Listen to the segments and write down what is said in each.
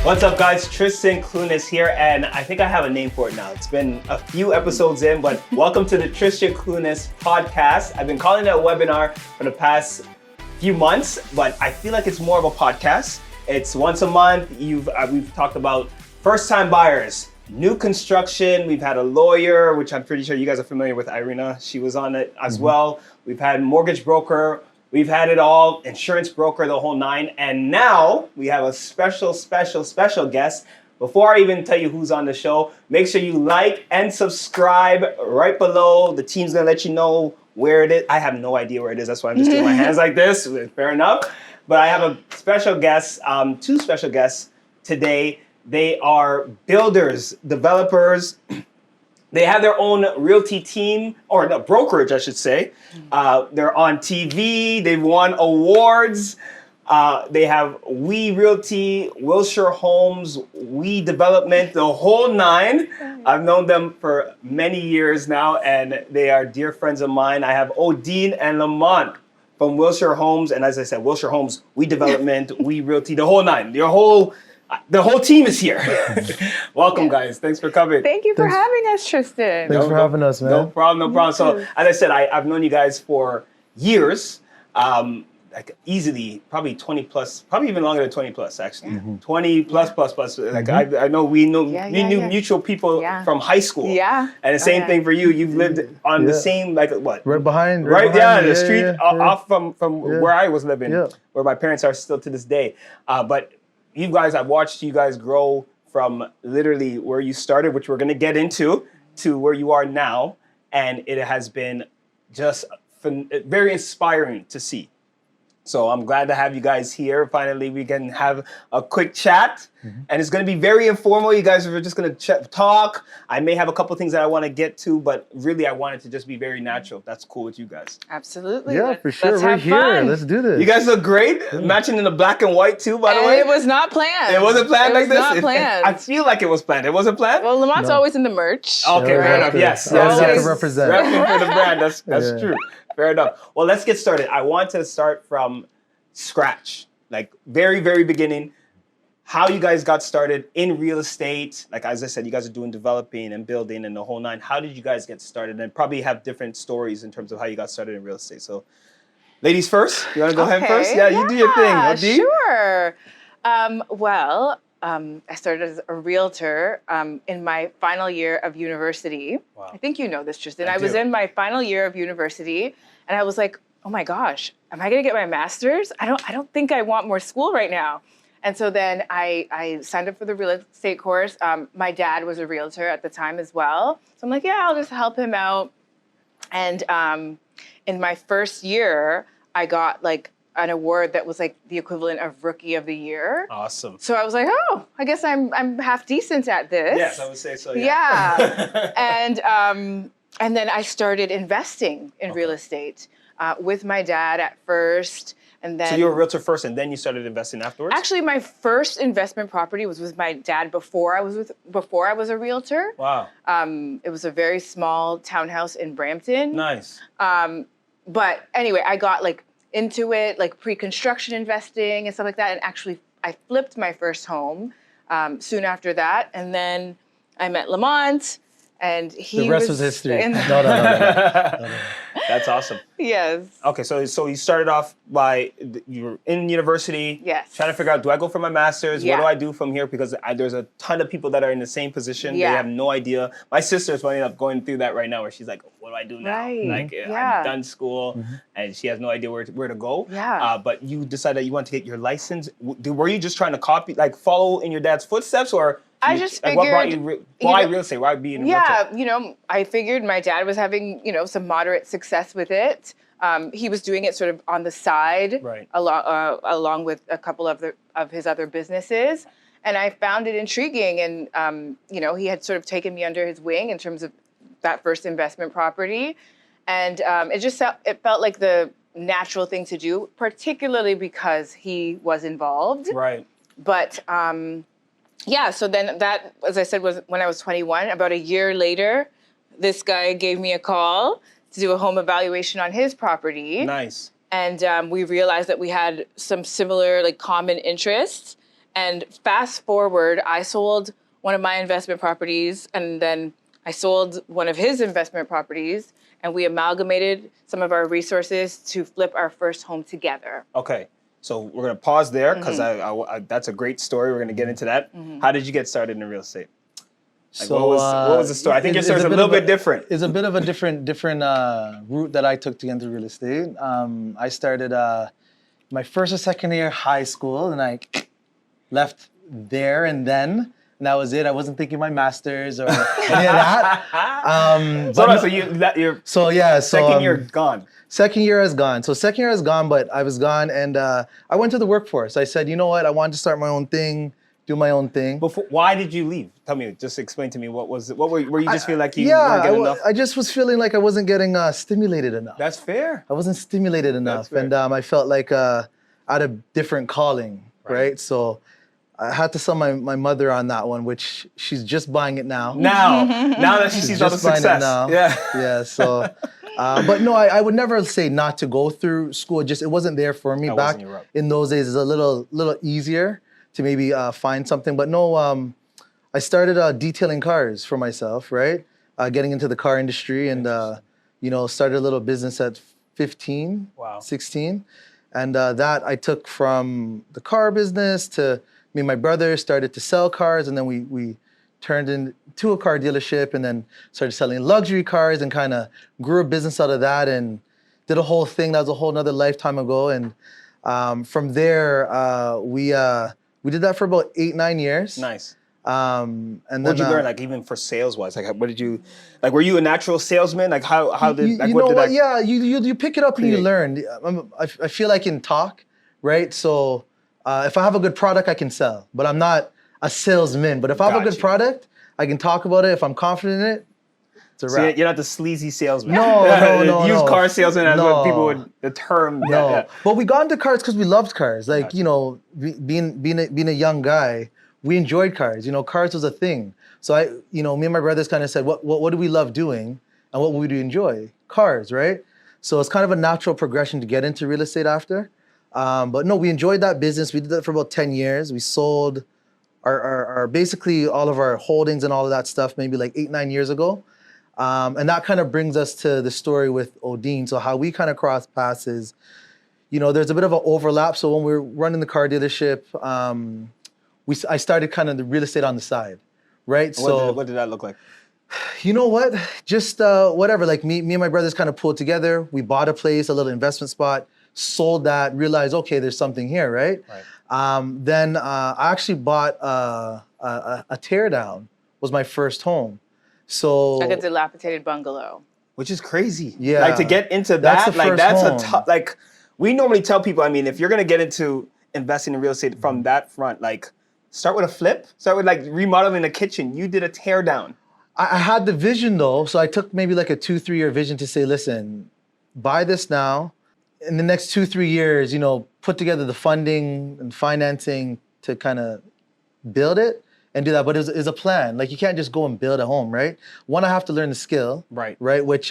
What's up, guys? Tristian Clunis here, and I think I have a name for it now. It's been a few episodes in, but welcome to the Tristian Clunis podcast. I've been calling it a webinar for the past few months, but I feel like it's more of a podcast. It's once a month. We've talked about first-time buyers, new construction. We've had a lawyer, which I'm pretty sure you guys are familiar with, Irina. She was on it as well. We've had mortgage broker. We've had it all, insurance broker, the whole nine. And now we have a special guest. Before I even tell you who's on the show, make sure you like and subscribe right below. The team's gonna let you know where it is. I have no idea where it is. That's why I'm just doing my hands like this. Fair enough. But I have a special guest, two special guests today. They are builders, developers. They have their own realty team, or no, brokerage, I should say. They're on TV. They've won awards. They have We Realty, Wilshire Homes, We Development, the whole nine. I've known them for many years now, and they are dear friends of mine. I have Odeen and Lamont from Wilshire Homes, and as I said, Wilshire Homes, We Development, We Realty, the whole nine. The whole team is here. Welcome, guys. Thanks for coming. Thank you for having us, Tristan. Thanks for having us, man. No problem. So, as I said, I've known you guys for years, like easily, probably 20 plus, probably even longer than 20 plus, actually. 20 plus. Like I know we knew mutual people from high school. Yeah. And the same thing for you. You've lived on the same, like what? Right behind. The street off from where I was living, where my parents are still to this day. But you guys, I've watched you guys grow from literally where you started, which we're going to get into, to where you are now. And it has been just very inspiring to see. So I'm glad to have you guys here. Finally, we can have a quick chat. And it's going to be very informal. You guys are just going to talk. I may have a couple things that I want to get to, but really I want it to just be very natural. If that's cool with you guys. Absolutely. Yeah, for sure. Let's We're have here. fun. Let's do this. You guys look great. Matching in the black and white too, by the way. It was not planned. It wasn't planned like this? It was not planned. I feel like it was planned. It wasn't planned? Well, Lamont's always in the merch. Okay, fair enough. Yes. Always have Yes. to represent. Repping for the brand. That's true. Fair enough. Well, let's get started. I want to start from scratch, like very, very beginning. How you guys got started in real estate. Like, as I said, you guys are doing developing and building and the whole nine. How did you guys get started? And probably have different stories in terms of how you got started in real estate. So, ladies first. You want to go ahead first? Yeah, you do your thing. Odeen? Sure. I started as a realtor in my final year of university. Wow. I think you know this, Tristan. I I was do. in my final year of university, and I was like, oh my gosh, am I going to get my master's? I don't think I want more school right now. And so then I signed up for the real estate course. My dad was a realtor at the time as well. So I'm like, yeah, I'll just help him out. And in my first year, I got like an award that was like the equivalent of Rookie of the Year. Awesome. So I was like, oh, I guess I'm half decent at this. Yes, I would say so. Yeah. And then I started investing in real estate with my dad at first. And then, so you were a realtor first, and then you started investing afterwards? actually, my first investment property was with my dad before I was a realtor. Wow. It was a very small townhouse in Brampton. Nice. But anyway, I got like into it, like pre-construction investing and stuff like that. And actually, I flipped my first home soon after that. And then I met Lamont, and he The rest was history. in- No. That's awesome. Yes. Okay, so you started off by, you were in university, Yes. trying to figure out, do I go for my master's? Yeah. What do I do from here? Because there's a ton of people that are in the same position. Yeah. They have no idea. My sister's funny enough going through that right now, where she's like, what do I do now? Right. Like, Yeah. I'm done school, and she has no idea where to go. Yeah. But you decided you want to get your license. Were you just trying to follow in your dad's footsteps, or I just what brought you, figured, why you know, real estate? Why being a Yeah, realtor? I figured my dad was having, some moderate success with it. He was doing it sort of on the side, Right. along with a couple of his other businesses. And I found it intriguing. And, he had sort of taken me under his wing in terms of that first investment property. And it felt like the natural thing to do, particularly because he was involved. Right. But so then that, as I said, was when I was 21. About a year later, this guy gave me a call to do a home evaluation on his property. Nice. And we realized that we had some similar, like, common interests. And fast forward, I sold one of my investment properties, and then I sold one of his investment properties, and we amalgamated some of our resources to flip our first home together. Okay. So we're going to pause there because I that's a great story. We're going to get into that. How did you get started in real estate? Like, So what was the story? I think your story's a little bit different. It's a bit of a different route that I took to get into real estate. I started my first or second year high school, and I left there and then. And that was it. I wasn't thinking my master's or any of that. Second year gone. Second year is gone. So second year is gone, but I was gone, and I went to the workforce. I said, you know what? I wanted to start my own thing, do my own thing. Why did you leave? Tell me. Just explain to me. What was it? What were you just feel like you weren't getting enough? I just was feeling like I wasn't getting stimulated enough. That's fair. I wasn't stimulated enough, and I felt like I had a different calling, right? So I had to sell my mother on that one, which she's just buying it now. Now that she sees all the success. Yeah. So, but no, I would never say not to go through school. It wasn't there for me. Back in those days, it's a little easier to maybe find something. But no, I started detailing cars for myself, right? Getting into the car industry, and started a little business at 15, 16, and that I took from the car business to me and my brother started to sell cars, and then we turned into a car dealership, and then started selling luxury cars, and kind of grew a business out of that, and did a whole thing. That was a whole another lifetime ago, and from there we did that for about 8-9 years. Nice. And what did you learn, like even for sales wise? Like, what did you, like, were you a natural salesman? Like, how did Yeah, you pick it up and you learn. I feel like in talk, right? So. If I have a good product, I can sell, but I'm not a salesman. But if I have a good product, I can talk about it. If I'm confident in it, it's a wrap. So you're not the sleazy salesman. No. Used car salesman, as what people would, the term. No, yeah. But we got into cars because we loved cars. Like, being a young guy, we enjoyed cars. Cars was a thing. So me and my brothers kind of said, what do we love doing, and what would we enjoy? Cars, right? So it's kind of a natural progression to get into real estate after. But no, we enjoyed that business. We did that for about 10 years. We sold our basically all of our holdings and all of that stuff maybe like 8-9 years ago. And that kind of brings us to the story with Odeen. So how we kind of cross paths is, there's a bit of an overlap. So when we were running the car dealership, I started kind of the real estate on the side, right? What did that look like? You know what? Just whatever. Like me and my brothers kind of pulled together. We bought a place, a little investment spot. Sold that, realized, okay, there's something here, right? Then I actually bought a teardown, was my first home. So like a dilapidated bungalow. Which is crazy. Yeah. Like to get into that, like that's a tough, like we normally tell people, I mean, if you're gonna get into investing in real estate from that front, like start with a flip, start with like remodeling a kitchen. You did a teardown. I had the vision though, so I took maybe like a 2-3 year vision to say, listen, buy this now. In the next 2-3 years, put together the funding and financing to kind of build it and do that. But it's a plan. Like you can't just go and build a home, right? One, I have to learn the skill, right? Which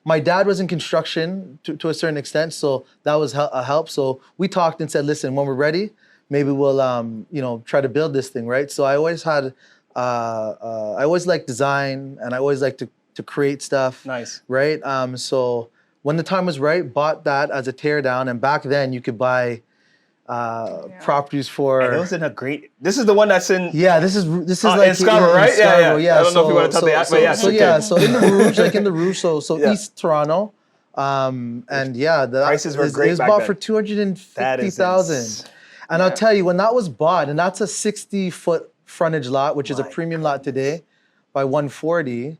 my dad was in construction to a certain extent, so that was a help. So we talked and said, listen, when we're ready, maybe we'll try to build this thing, right? So I always had, I always liked design, and I always liked to create stuff. Nice, right? So. When the time was right, bought that as a teardown, and back then you could buy properties for. And it was in a great. This is the one that's in. Yeah, this is like in Scarborough, right? Scarborough, yeah. I don't know if you want to tell the. So in the Rouge, so East Toronto, and prices were great. It was bought for $250,000, and I'll tell you when that was bought, and that's a 60-foot frontage lot, which is a premium lot today, by 140.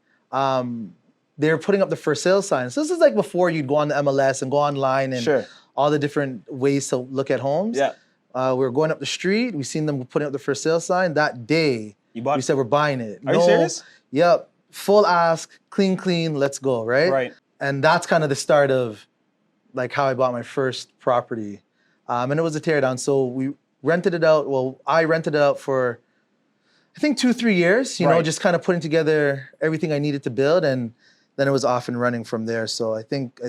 They were putting up the for sale signs. So this is like before you'd go on the MLS and go online and all the different ways to look at homes. Yeah. We were going up the street. We seen them putting up the for sale sign. That day, we said we're buying it. Are you serious? Yep. Full ask, clean, let's go, right? Right. And that's kind of the start of like how I bought my first property. And it was a teardown. So we rented it out. Well, I rented it out for, I think 2-3 years, just kind of putting together everything I needed to build, and then it was off and running from there. So I think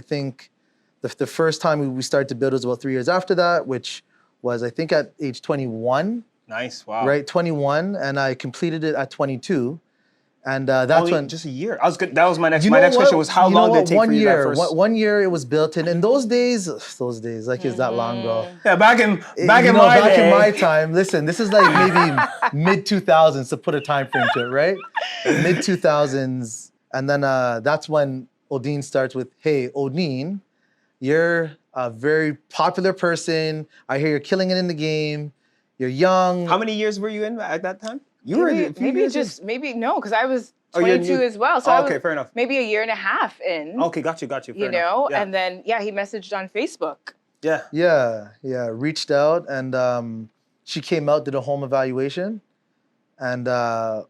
the first time we started to build was about 3 years after that, which was I think at age 21. Nice. Wow. Right, 21, and I completed it at 22. And that's Only when just a year. I was good. That was my next. You My know next what? question was how You know long did it what? take for you that first? One year it was built in those days, like is that long ago. Yeah, back in Back in day. my time, listen, this is like maybe mid 2000s to put a time frame to it, right? Mid 2000s, and then that's when Odeen starts with, "Hey, Odeen, you're a very popular person. I hear you're killing it in the game. You're young." How many years were you in at that time? You Maybe no, because I was Oh, you're 22 new- as well. So Oh, I was okay, fair enough. maybe a year and a half in. Okay, got you. Fair enough. Yeah. And then he messaged on Facebook. Yeah. Yeah, reached out, and she came out, did a home evaluation, and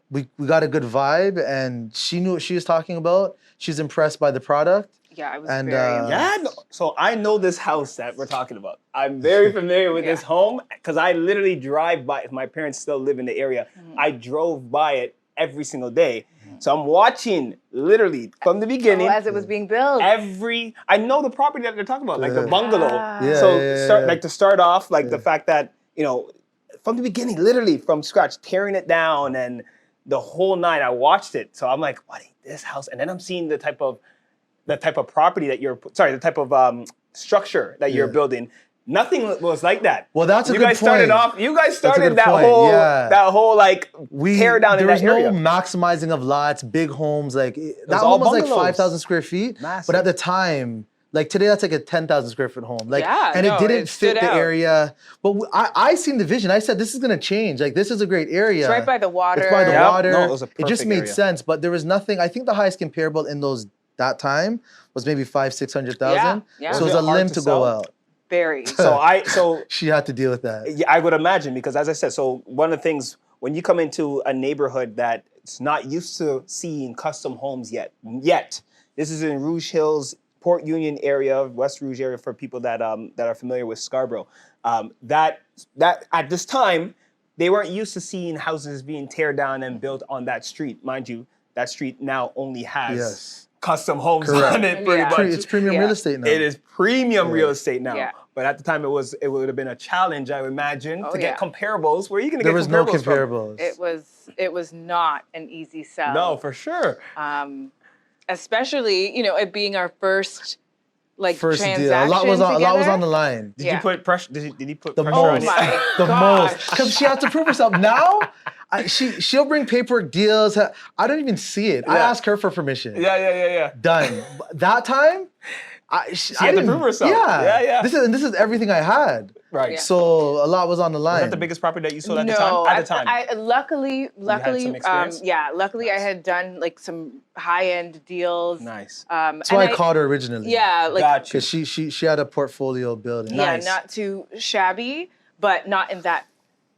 we got a good vibe, and she knew what she was talking about. She's impressed by the product. Yeah, I was And, very impressed. Yeah, so I know this house that we're talking about. I'm very familiar with this home because I literally drive by. My parents still live in the area. I drove by it every single day. So I'm watching literally from the beginning. As it was being built. I know the property that they're talking about, like the bungalow. Yeah, So yeah. to start off, the fact that, from the beginning, literally from scratch, tearing it down and the whole night I watched it. So I'm like, what is this house? And then I'm seeing the type of property that the type of structure that you're building. Nothing was like that. Well, that's a good point. You guys started good that point, whole yeah. tear down in that area. There was no maximizing of lots, big homes. That all home was like bungalows. 5,000 square feet. Massive. But at the time, like today, that's like a 10,000 square foot home. It didn't stood fit the out. area. But I seen the vision. I said, this is going to change. Like, this is a great area. It's right by the water. It's by the Yep. water. No, it was a It just perfect made area. sense. But there was nothing. I think the highest comparable in that time was maybe 500,000-600,000. Yeah. So it was Was a it hard limb to to sell? go out. Very. So She had to deal with that. yeah, I would imagine, because as I said, so one of the things when you come into a neighborhood that's not used to seeing custom homes yet, this is in Rouge Hills, Port Union area, West Rouge area for people that are familiar with Scarborough. That at this time they weren't used to seeing houses being teared down and built on that street. Mind you, that street now only has custom homes on it, pretty much. It's premium real estate now. It is premium real estate now. Yeah. But at the time, it would have been a challenge, I would imagine, to get comparables. Where are you going to There get was no comparables comparables. It was not an easy sell. No, for sure. Especially, it being our first First transaction deal. A lot was together. on the line. Did you put pressure? Did he put The pressure on most. you? my The gosh. most. Because she has to prove herself. Now, she'll bring paperwork deals. I don't even see it. I Yeah. ask her for permission. Yeah. Done. That time, she had to didn't- prove herself. Yeah. Yeah. This is everything I had. Right. Yeah. So a lot was on the line. Was that the biggest property that you sold at No, the time? At the time. luckily, some experience? luckily Nice. I had done some high-end deals. Nice. That's why I called her originally. Yeah, Got you. Because she had a portfolio building. yeah, Nice. not too shabby, but not in that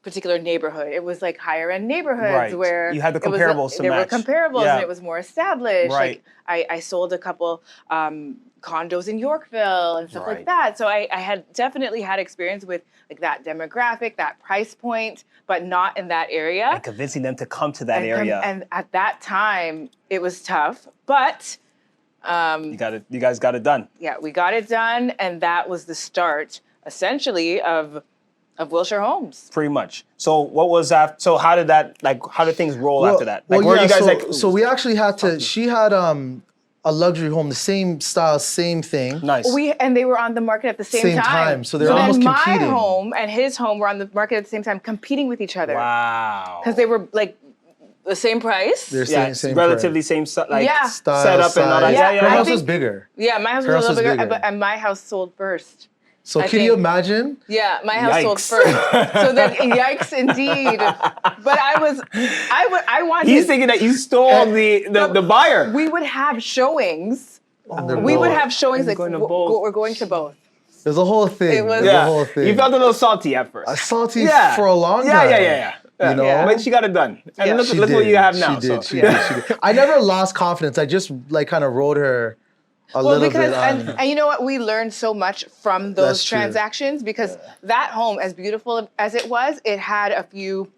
particular neighborhood. It was like higher end neighborhoods Right. were You had the it was comparables to there match. were comparables Yeah. and it was more established. Right. Like I sold a couple condos in Yorkville and stuff Right. like that. So I had definitely had experience with like that demographic, that price point, but not in that area. And convincing them to come to that area. And at that time, it was tough, but you guys got it done. yeah, we got it done, and that was the start, essentially, of Wilshire Homes. Pretty much. So what was after? So how did things roll after that? Like, Well, were yeah, you guys so we actually had to. She had a luxury home, the same style, same thing. nice? And they were on the market at the same Same time, so they're almost then competing. my home and his home were on the market at the same time, competing with each other. Wow. Because they were like the same price. They're Yeah, same relatively same Yeah. style, setup and all that. size. Yeah, Yeah, Her I house think- was bigger. Yeah, my house Her was a house little was bigger, bigger. and my house sold first. So I can you think- imagine? Yeah, my house sold Yikes. first. So then, yikes, indeed. But I wanted. He's thinking that you stole the buyer. We would have showings. They're We would both. have showings I'm like going to both. we're going to both. There's a whole thing. It was- There's Yeah. a whole thing. You felt a little salty at first. Salty for a long time. Yeah. You know? Yeah. But she got it done. And Yeah. look, She look what did. you have now. She did. so. She did. I never lost confidence. I just kind of rode her a Well, little because bit on. and you know what, we learned so much from those That's true. transactions because that home, as beautiful as it was, it had a few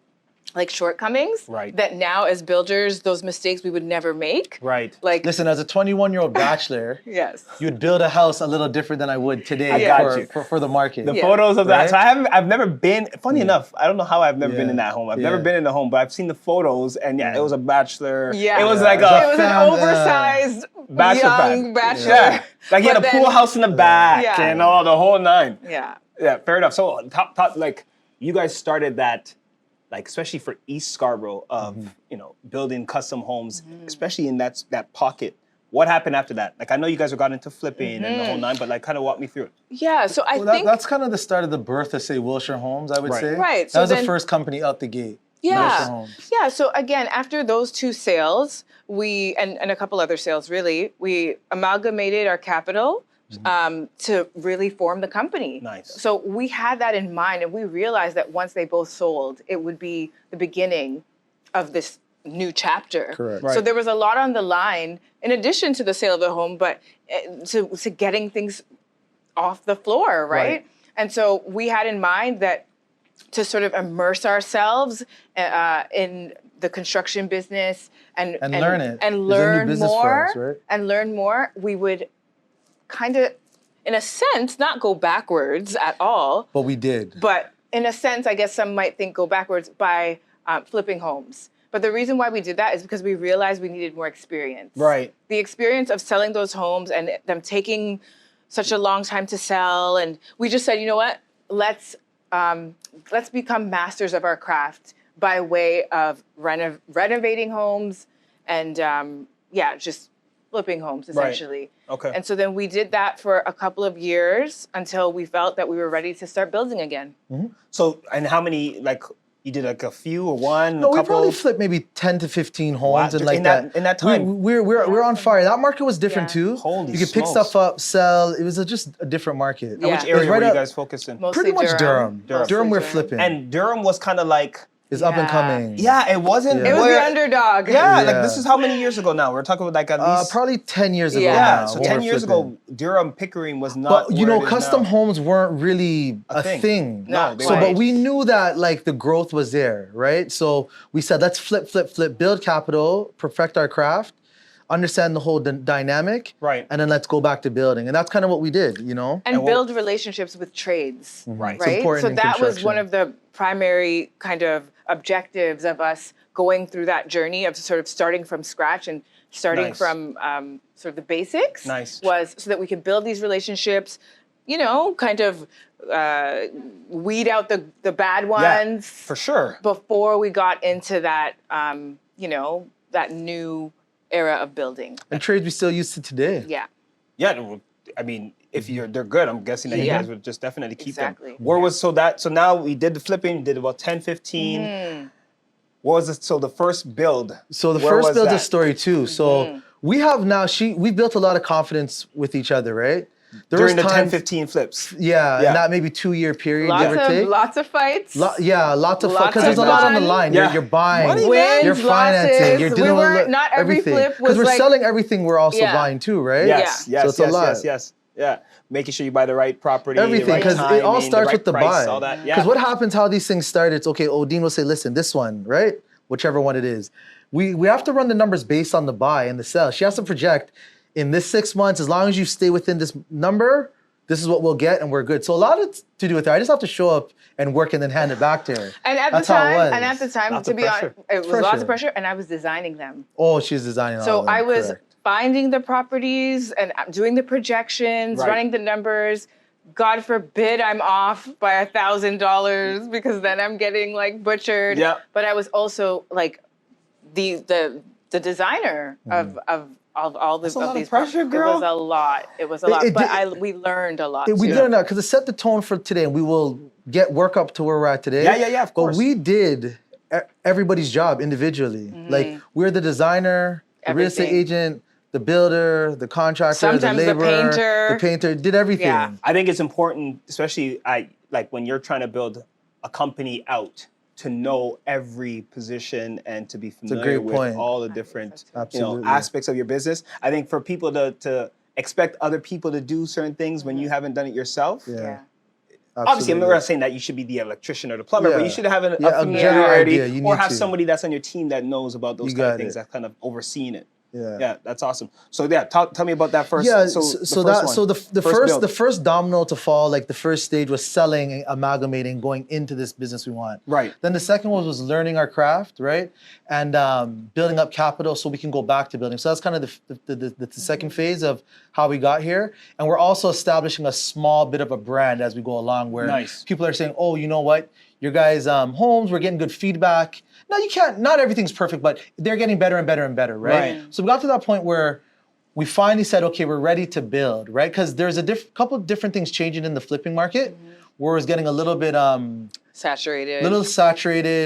like shortcomings Right. that now as builders, those mistakes we would never make. Right. Like, Listen, as a 21-year-old bachelor, yes. you'd build a house a little different than I would today I got you. for the market. The Yeah. photos of that. Right? So I've never been, funny enough, I don't know how I've never been in that home. I've never Yeah. been in the home, but I've seen the photos and it was a bachelor. Yeah. It was Yeah. like It was an found, oversized bachelor young pad. bachelor. Yeah. Like he had a But pool then- house in the back Yeah. and all the whole nine. Yeah. Yeah, fair enough. So top like you guys started that, like especially for East Scarborough of building custom homes, especially in that pocket. What happened after that? Like I know you guys have got into flipping and the whole nine, but like kind of walk me through it. Yeah. So I Well, think that's kind of the start of the birth of, say, Wilshire Homes, I would Right. say. Right, That so was the then- first company out the gate. Yeah. Wilshire Homes. Yeah. So again, after those two sales, we and a couple other sales really, we amalgamated our capital to really form the company. Nice. So we had that in mind, and we realized that once they both sold, it would be the beginning of this new chapter. Correct. Right. So there was a lot on the line, in addition to the sale of the home, but to getting things off the floor, right? Right. And so we had in mind that to sort of immerse ourselves in the construction business and learn it. and It's a new learn business for more us, right? and learn more, we would kind of, in a sense, not go backwards at all, But we did. but in a sense, I guess some might think go backwards by flipping homes. But the reason why we did that is because we realized we needed more experience. Right. The experience of selling those homes and them taking such a long time to sell, and we just said, you know what? Let's become masters of our craft by way of renovating homes and just flipping homes essentially. Okay. And so then we did that for a couple of years until we felt that we were ready to start building again. So and how many like you did like a few or one? No, a we couple? probably flipped maybe 10 to 15 homes Wow, and like in that time? We're on fire. That market was different Yeah. too. Holy you could pick smokes. stuff up, sell. It was just a different market. And Yeah. which It area was right were you up- guys focused in? Mostly Pretty much Durham. Mostly Durham, we're Durham. flipping. And Durham was kind of like It's up and Yeah. coming. yeah, it wasn't. Yeah. It was where- the underdog. Yeah, like Yeah. this is how many years ago now? We're talking about like at least Probably 10 years ago Yeah. yeah. now. So when 10 we're years flipping. ago, Durham Pickering was not. But you where know, it is custom now. homes weren't really a thing. No, they So, weren't. but we knew that like the growth was there, right? So we said, let's flip, build capital, perfect our craft, understand the whole dynamic, Right. and then let's go back to building. And that's kind of what we did, you know? And And what- build relationships with trades. Right. It's Right? important So in that was construction. one of the primary kind of objectives of us going through that journey of sort of starting from scratch and starting Nice. from sort of the basics. Nice. Was so that we could build these relationships, you know, kind of weed out the bad ones for sure. before we got into that, that new era of building. And trades we still use to today. Yeah. Yeah, well, I mean, if they're good, I'm guessing that you Yeah. guys would just definitely keep Exactly. them. Where was so now we did the flipping, did about 10, 15. What was it? So the first build. So the where first was build's a that? story too. So we have now, we built a lot of confidence with each other, right? There During the was 10, times- 15 flips. Yeah, Yeah. in that maybe 2-year period, give or take. Lots of fights. Lots of fun Lots because there's a of lot on the fun. line. Yeah. You're buying, Money, Wins, you're financing, losses. you're We dealing weren't- with not every everything. flip was Because we're like- selling everything, we're also Yeah. buying too, right? Yes, Yeah. yes, So it's a yes, lot. yes, yes. Yeah. Making sure you buy the right property. Everything, the right because it all timing, starts right with the price, buy. all that. Yeah. Because what happens, how these things start, it's okay, Odeen will say, listen, this one, right? Whichever one it is. We have to run the numbers based on the buy and the sell. She has to project in this 6 months, as long as you stay within this number, this is what we'll get and we're good. So a lot of to do with her. I just have to show up and work and then hand it back to her. And at That's the how it was. time, Lots to of be honest, pressure. it was Pressure. lots of pressure, and I was designing them. Oh, she's designing all So of them, I was correct. finding the properties and doing the projections, Right. running the numbers. God forbid I'm off by $1,000 because then I'm getting like butchered. Yeah. But I was also like the designer of all That's a of lot of these pressure, girl. It was a lot. It was a lot. it But did- we learned a lot. We too. did it because it set the tone for today, and we will work up to where we're at today. Yeah, of course. But we did everybody's job individually. Like we're the designer, the real estate Everything. agent, the builder, the contractor, Sometimes the the laborer, painter. did everything. Yeah. I think it's important, especially like when you're trying to build a company out, to know every position and to be familiar great with point. all the different Absolutely. aspects of your business. I think for people to expect other people to do certain things when you haven't done it yourself, Yeah. Yeah. Obviously, I'm not saying that you should be the electrician or the plumber, but you should have a familiarity or have somebody that's on your team that knows about those kind of things, that's kind of overseeing it. Yeah, that's awesome. So tell me about that first. Yeah, the first domino to fall, like the first stage was selling, amalgamating, going into this business we want. Right. Then the second one was learning our craft, right, and building up capital so we can go back to building. So that's kind of the second phase of how we got here, and we're also establishing a small bit of a brand as we go along, where people are saying, "Oh, you know what? Your guys' homes, we're getting good feedback." No, you can't. Not everything's perfect, but they're getting better and better and better, right? So we got to that point where we finally said, okay, we're ready to build, right? Because there's a couple of different things changing in the flipping market, where it's getting a little bit saturated.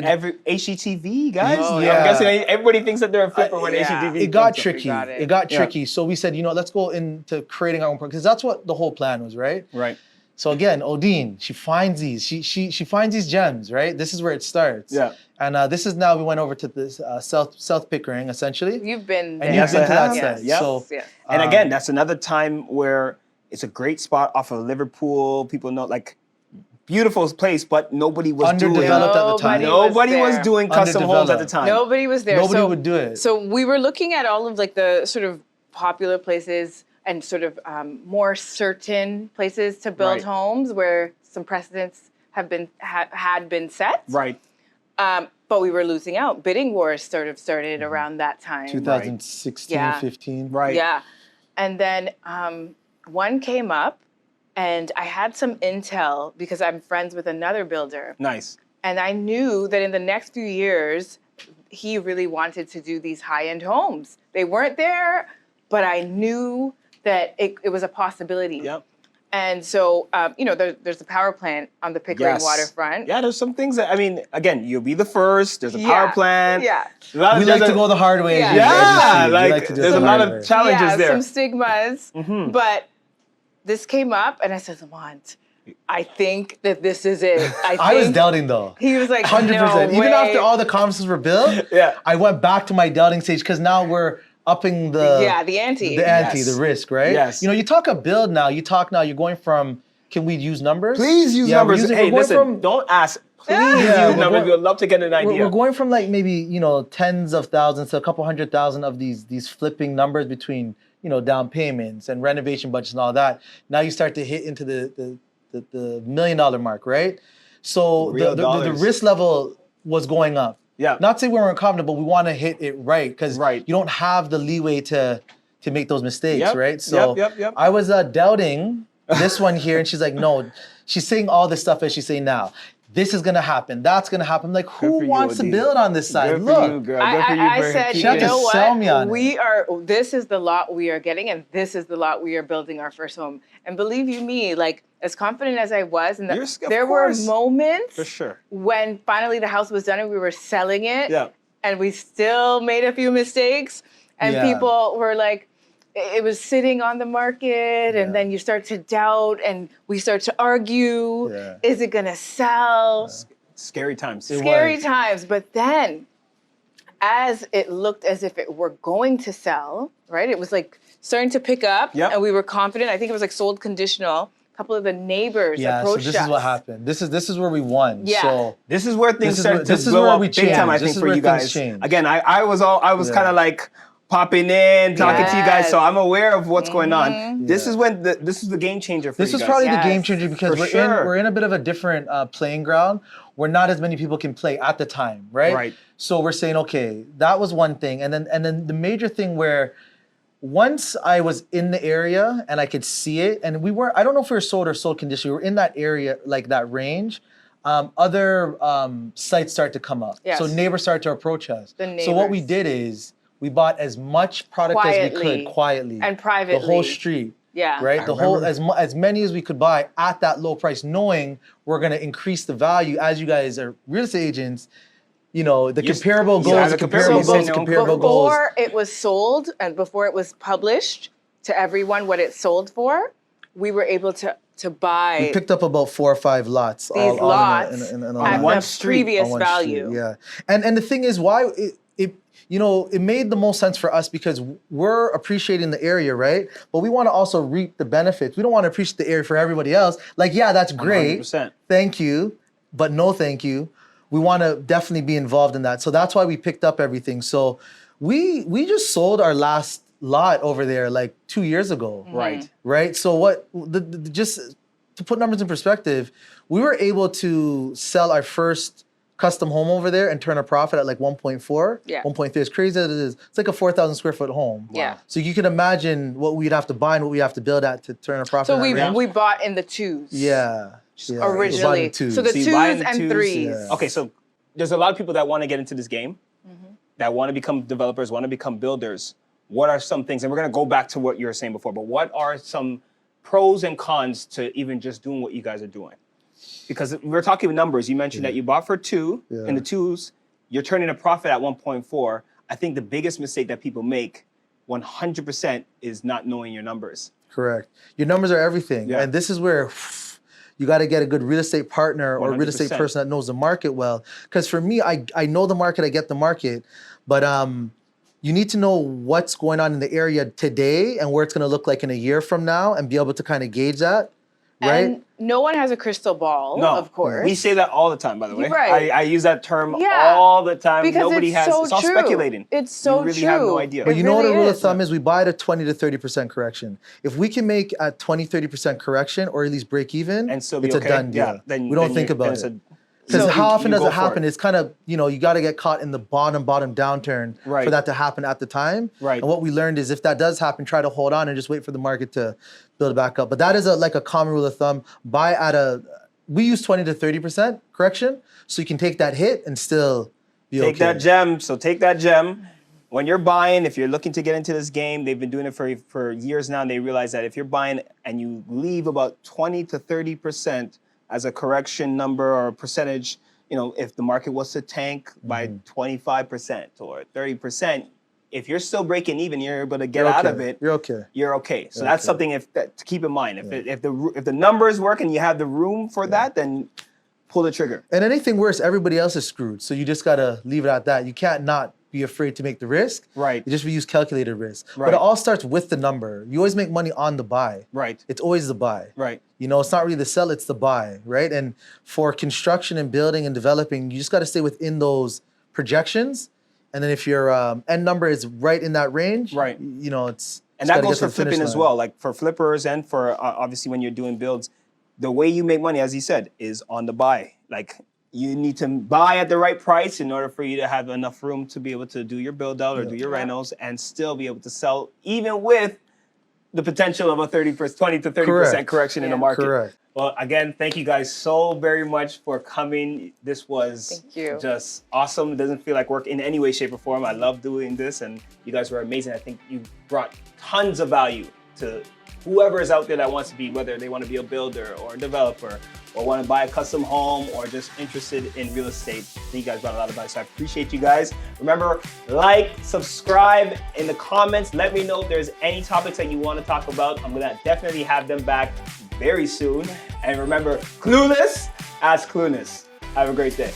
Every HGTV guys. I'm guessing everybody thinks that they're a flipper when HGTV. It got tricky. It got tricky. So we said, let's go into creating our own product, because that's what the whole plan was, right? Right. So again, Odeen, she finds these. She finds these gems, right? This is where it starts. Yeah. And this is now we went over to this South Pickering, essentially. You've been there. And you've been to that side. Yep. So, and again, that's another time where it's a great spot off of Liverpool. People know, like, beautiful place, but nobody was underdeveloped at the time. Nobody was doing custom homes at the time. Nobody was there. Nobody would do it. So we were looking at all of like the sort of popular places and sort of more certain places to build homes where some precedents had been set. Right. But we were losing out. Bidding wars sort of started around that time. 2016, 15. Right. Yeah. And then one came up, and I had some intel because I'm friends with another builder. Nice. And I knew that in the next few years, he really wanted to do these high-end homes. They weren't there, but I knew that it was a possibility. Yep. And so, there's a power plant on the Pickering waterfront. Yeah, there's some things that, I mean, again, you'll be the first. There's a power plant. Yeah. We like to go the hard way. There's a lot of challenges there. Some stigmas. But this came up, and I said, Lamont, I think that this is it. I was doubting, though. He was like, 100%. No way. Even after all the conferences were built, I went back to my doubting stage, because now we're upping the ante. The risk, right? Yes. You talk a build now, you're going from, can we use numbers? Please use numbers. Hey, listen, don't ask. Please use numbers. We would love to get an idea. We're going from like maybe, tens of thousands to a couple 100,000 of these flipping numbers between, down payments and renovation budgets and all that. Now you start to hit into the $1 million mark, right? So the risk level was going up. Yeah. Not to say we weren't confident, but we want to hit it right, because you don't have the leeway to make those mistakes, right? So I was doubting this one here, and she's like, no. She's saying all this stuff as she's saying now. This is going to happen. That's going to happen. I'm like, who wants to build on this side? Look. I said, you know what? Sell me on this is the lot we are getting, and this is the lot we are building our first home. And believe you me, like, as confident as I was, and there were moments for sure when finally the house was done and we were selling it, and we still made a few mistakes, and people were like, it was sitting on the market, and then you start to doubt, and we start to argue, is it gonna sell? Scary times. Scary times, but then as it looked as if it were going to sell, right? It was like starting to pick up, and we were confident. I think it was like sold conditional. A couple of the neighbors approached us. So this is what happened. This is where we won. Yeah. So this is where things started to blow up big time, I think, for you guys. Again, I was kind of like popping in, talking to you guys, so I'm aware of what's going on. This is when this is the game changer for you guys. This is probably the game changer, because we're in a bit of a different playing ground where not as many people can play at the time, right? Right. So we're saying, okay, that was one thing, and then the major thing where, once I was in the area and I could see it, and I don't know if we were sold or sold condition, we were in that area, like that range, other sites start to come up. Yes. So neighbors start to approach us. So what we did is, we bought as much product as we could quietly. And privately. The whole street. Yeah. Right? As many as we could buy at that low price, knowing we're going to increase the value as you guys are real estate agents. Comparable goals, Before it was sold and before it was published to everyone what it sold for, we were able to buy. We picked up about 4 or 5 lots. These lots in at one the street. previous on one value. Street, yeah. And the thing is, why you know, it made the most sense for us because we're appreciating the area, right? But we want to also reap the benefits. We don't want to appreciate the area for everybody else. Like, yeah, that's great. 100%. Thank you, but no thank you. We want to definitely be involved in that. So that's why we picked up everything. So we just sold our last lot over there like 2 years ago. Right. Right? So just to put numbers in perspective, we were able to sell our first custom home over there and turn a profit at like 1.4. Yeah. 1.3, as crazy as it is. It's like a 4,000 square foot home. Yeah. So you can imagine what we'd have to buy and what we have to build at to turn a profit. So at that range. we bought in the twos. Yeah. Originally. So the So you twos buy in the and twos. threes. Yeah. Okay, so there's a lot of people that want to get into this game, that want to become developers, want to become builders. What are some things, and we're going to go back to what you were saying before, but what are some pros and cons to even just doing what you guys are doing? Because we're talking numbers. You mentioned that you bought for 2, in the twos, you're turning a profit at 1.4. I think the biggest mistake that people make 100% is not knowing your numbers. Correct. Your numbers are everything. Yeah. And this is where you got to get a good real estate partner or real estate 100%. person that knows the market well. Because for me, I know the market, I get the market, but you need to know what's going on in the area today and where it's going to look like in a year from now and be able to kind of gauge that, right? And no one has a crystal ball, of course. We say that all the time, by the way. Right. I use that term Yeah. all the time. Because Nobody it's has, so it's all true. speculating. It's so You really true. have no idea. But you know what a really rule of is. thumb is? We buy at a 20 to 30% correction. If we can make a 20, 30% correction or at least break even, And still be it's okay? a done deal. Yeah, then- we don't then think you- about then it. it's a- Because So how often you does go it for happen? it. It's kind of, you got to get caught in the bottom downturn Right. for that to happen at the time. Right. And what we learned is if that does happen, try to hold on and just wait for the market to build back up. But that is like a common rule of thumb. Buy at we use 20 to 30% correction, so you can take that hit and still be okay. Take that gem. So take that gem. When you're buying, if you're looking to get into this game, they've been doing it for years now, and they realize that if you're buying and you leave about 20 to 30% as a correction number or a percentage, if the market was to tank by 25% or 30%, if you're still breaking even, you're able to get out of it. You're okay. You're okay. So that's something to keep in mind. If the numbers work and you have the room for that, then pull the trigger. And anything worse, everybody else is screwed. So you just got to leave it at that. You can't not be afraid to make the risk. Right. You just use calculated risk. Right. But it all starts with the number. You always make money on the buy. Right. It's always the buy. Right. It's not really the sell, it's the buy, right? And for construction and building and developing, you just got to stay within those projections. And then if your end number is right in that range, right. it's... And that goes for flipping as well. Like for flippers and for obviously when you're doing builds, the way you make money, as you said, is on the buy. Like you need to buy at the right price in order for you to have enough room to be able to do your build out or do your renos and still be able to sell, even with the potential of a 20 to 30% correction in the market. Correct. Well, again, thank you guys so very much for coming. This was just awesome. It doesn't feel like work in any way, shape, or form. I love doing this, and you guys were amazing. I think you brought tons of value to whoever is out there that wants to be, whether they want to be a builder or a developer or want to buy a custom home or just interested in real estate. I think you guys brought a lot of value, so I appreciate you guys. Remember, like, subscribe in the comments. Let me know if there's any topics that you want to talk about. I'm going to definitely have them back very soon. And remember, clueless, ask Clunis. Have a great day.